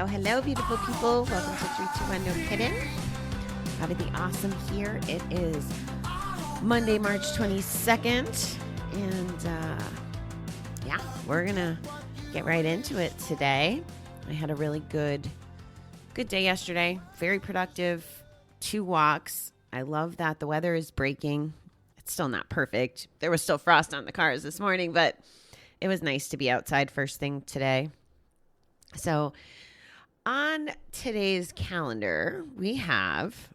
Hello, beautiful people. Welcome to 321 No Kiddin. Happy the awesome here. It is Monday, March 22nd. And we're going to get right into it today. I had a really good day yesterday. Very productive. 2 walks. I love that the weather is breaking. It's still not perfect. There was still frost on the cars this morning, but it was nice to be outside first thing today. So on today's calendar, we have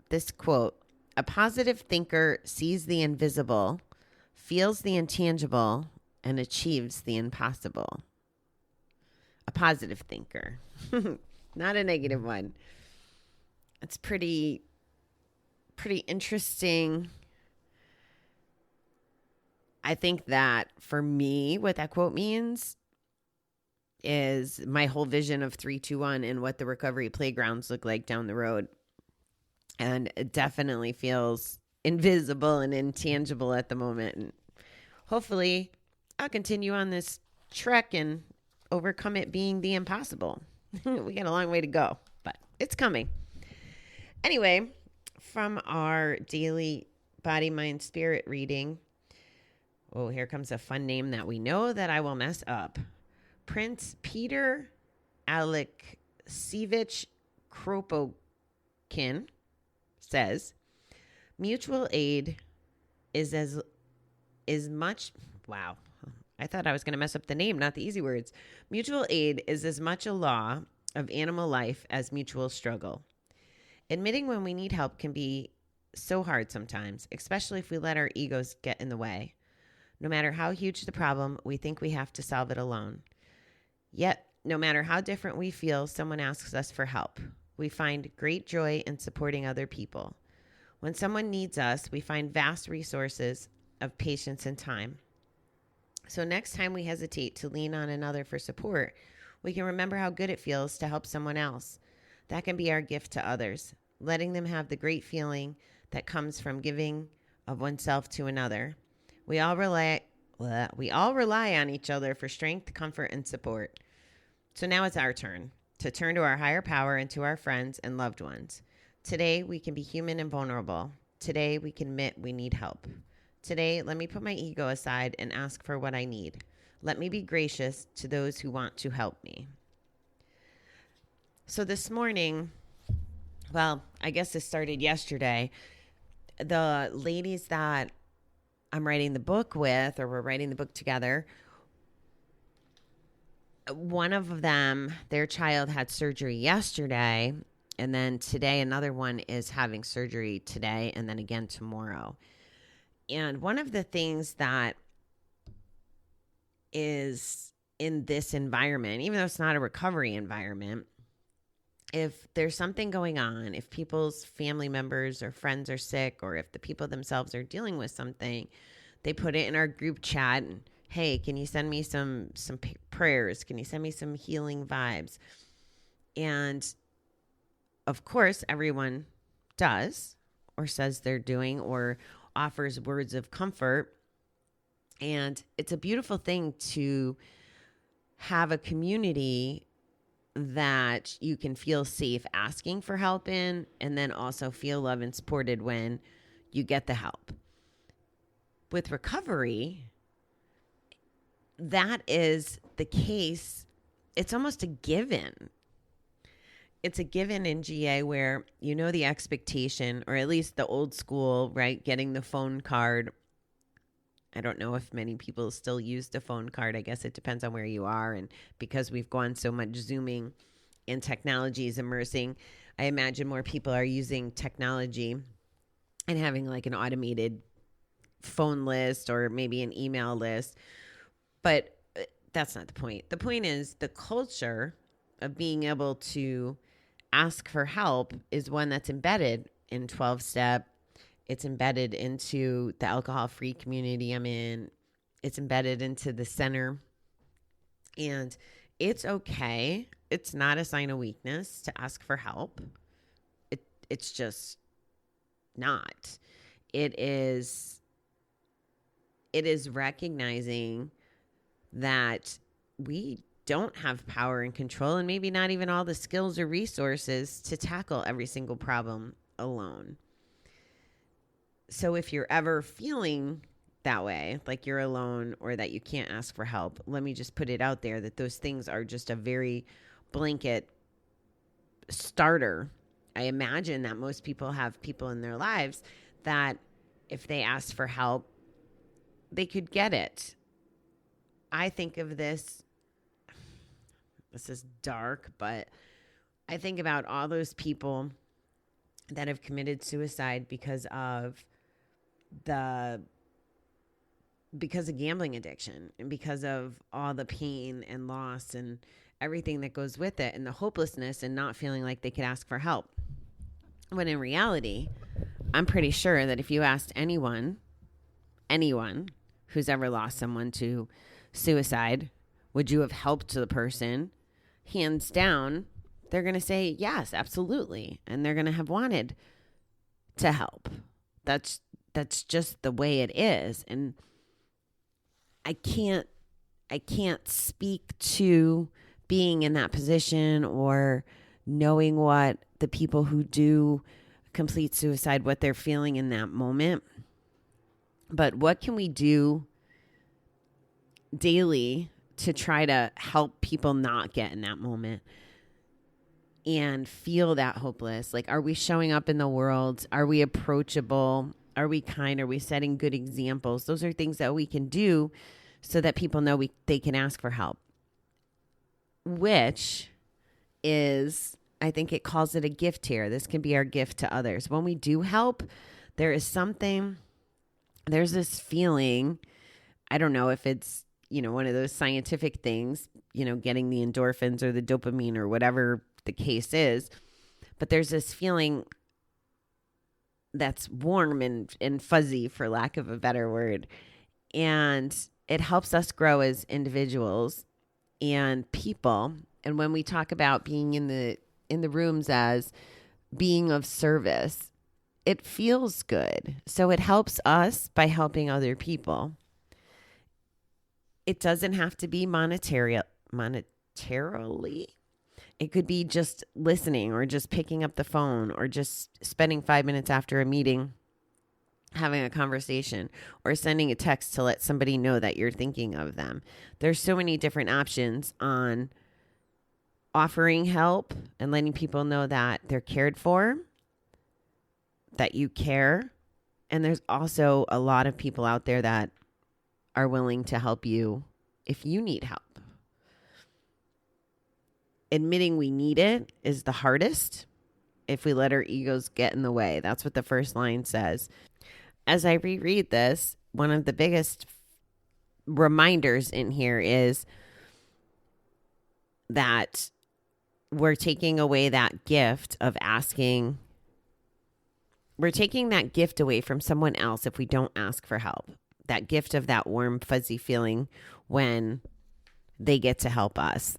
this quote: a positive thinker sees the invisible, feels the intangible, and achieves the impossible. A positive thinker, not a negative one. It's pretty interesting. I think that for me, what that quote means is my whole vision of 321 and what the recovery playgrounds look like down the road. And it definitely feels invisible and intangible at the moment. And hopefully I'll continue on this trek and overcome it being the impossible. We got a long way to go, but it's coming. Anyway, from our daily body, mind, spirit reading. Oh, here comes a fun name that we know that I will mess up. Prince Peter Alexievich Kropotkin says, mutual aid is much, wow, I thought I was going to mess up the name, not the easy words. Mutual aid is as much a law of animal life as mutual struggle. Admitting when we need help can be so hard sometimes, especially if we let our egos get in the way. No matter how huge the problem, we think we have to solve it alone. Yet, no matter how different we feel, someone asks us for help. We find great joy in supporting other people. When someone needs us, we find vast resources of patience and time. So next time we hesitate to lean on another for support, we can remember how good it feels to help someone else. That can be our gift to others, letting them have the great feeling that comes from giving of oneself to another. We all rely on each other for strength, comfort, and support. So now it's our turn to turn to our higher power and to our friends and loved ones. Today, we can be human and vulnerable. Today, we can admit we need help. Today, let me put my ego aside and ask for what I need. Let me be gracious to those who want to help me. So this morning, well, I guess this started yesterday, the ladies that I'm writing the book with, or we're writing the book together, one of them, their child had surgery yesterday, and then today another one is having surgery today and then again tomorrow. And one of the things that is in this environment, even though it's not a recovery environment, if there's something going on, if people's family members or friends are sick, or if the people themselves are dealing with something, they put it in our group chat and, hey, can you send me some prayers? Can you send me some healing vibes? And of course, everyone does, or says they're doing, or offers words of comfort. And it's a beautiful thing to have a community that you can feel safe asking for help in, and then also feel loved and supported when you get the help. With recovery, that is the case. It's almost a given. It's a given in GA where you know the expectation, or at least the old school, right? Getting the phone card. I don't know if many people still use the phone card. I guess it depends on where you are. And because we've gone so much Zooming and technology is immersing, I imagine more people are using technology and having like an automated phone list or maybe an email list. But that's not the point. The point is the culture of being able to ask for help is one that's embedded in 12-step. It's embedded into the alcohol-free community I'm in. It's embedded into the center. And it's okay. It's not a sign of weakness to ask for help. It's just not. It is recognizing that we don't have power and control, and maybe not even all the skills or resources to tackle every single problem alone. So if you're ever feeling that way, like you're alone or that you can't ask for help, let me just put it out there that those things are just a very blanket starter. I imagine that most people have people in their lives that if they asked for help, they could get it. I think of this is dark, but I think about all those people that have committed suicide because of gambling addiction and because of all the pain and loss and everything that goes with it and the hopelessness and not feeling like they could ask for help. When in reality, I'm pretty sure that if you asked anyone who's ever lost someone to suicide, would you have helped the person? Hands down, they're going to say yes, absolutely. And they're going to have wanted to help. That's just the way it is. And I can't speak to being in that position or knowing what the people who do complete suicide, what they're feeling in that moment. But what can we do daily to try to help people not get in that moment and feel that hopeless? Like, are we showing up in the world? Are we approachable? Are we kind? Are we setting good examples? Those are things that we can do so that people know they can ask for help, which is, I think it calls it a gift here. This can be our gift to others. When we do help, there's this feeling, I don't know if it's, one of those scientific things, getting the endorphins or the dopamine or whatever the case is. But there's this feeling that's warm and fuzzy, for lack of a better word. And it helps us grow as individuals and people. And when we talk about being in the rooms as being of service, it feels good. So it helps us by helping other people. It doesn't have to be monetarily. It could be just listening or just picking up the phone or just spending 5 minutes after a meeting having a conversation or sending a text to let somebody know that you're thinking of them. There's so many different options on offering help and letting people know that they're cared for, that you care. And there's also a lot of people out there that are willing to help you if you need help. Admitting we need it is the hardest if we let our egos get in the way. That's what the first line says. As I reread this, one of the biggest reminders in here is that we're taking away that gift of asking. We're taking that gift away from someone else if we don't ask for help. That gift of that warm, fuzzy feeling when they get to help us.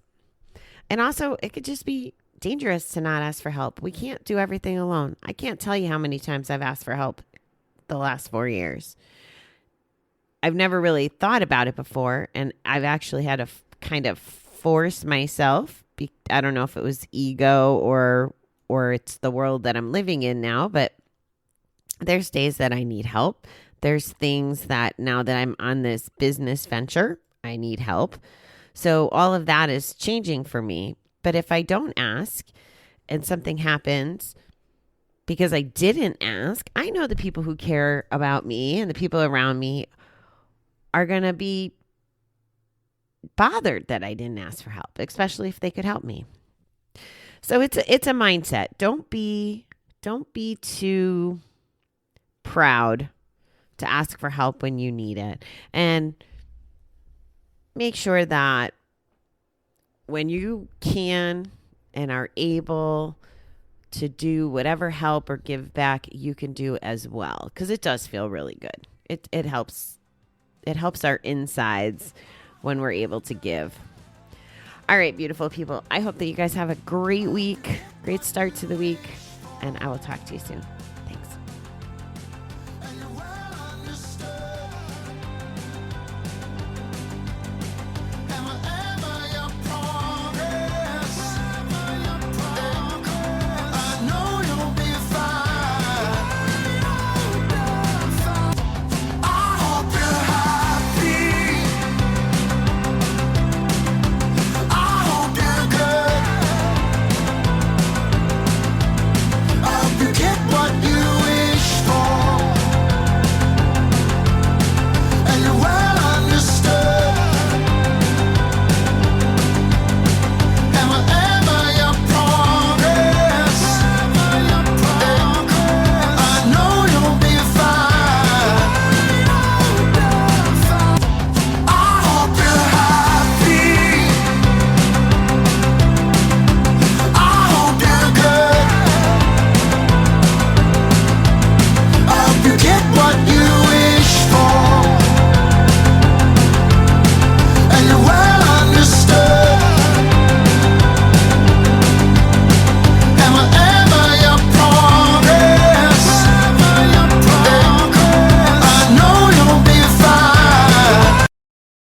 And also, it could just be dangerous to not ask for help. We can't do everything alone. I can't tell you how many times I've asked for help the last 4 years. I've never really thought about it before, and I've actually had to kind of force myself. I don't know if it was ego or it's the world that I'm living in now, but there's days that I need help. There's things that now that I'm on this business venture, I need help. So all of that is changing for me. But if I don't ask and something happens because I didn't ask, I know the people who care about me and the people around me are going to be bothered that I didn't ask for help, especially if they could help me. So it's a mindset. Don't be too proud to ask for help when you need it. And make sure that when you can and are able to do whatever help or give back, you can do as well. Because it does feel really good. It helps our insides when we're able to give. All right, beautiful people. I hope that you guys have a great week, great start to the week, and I will talk to you soon. Thanks.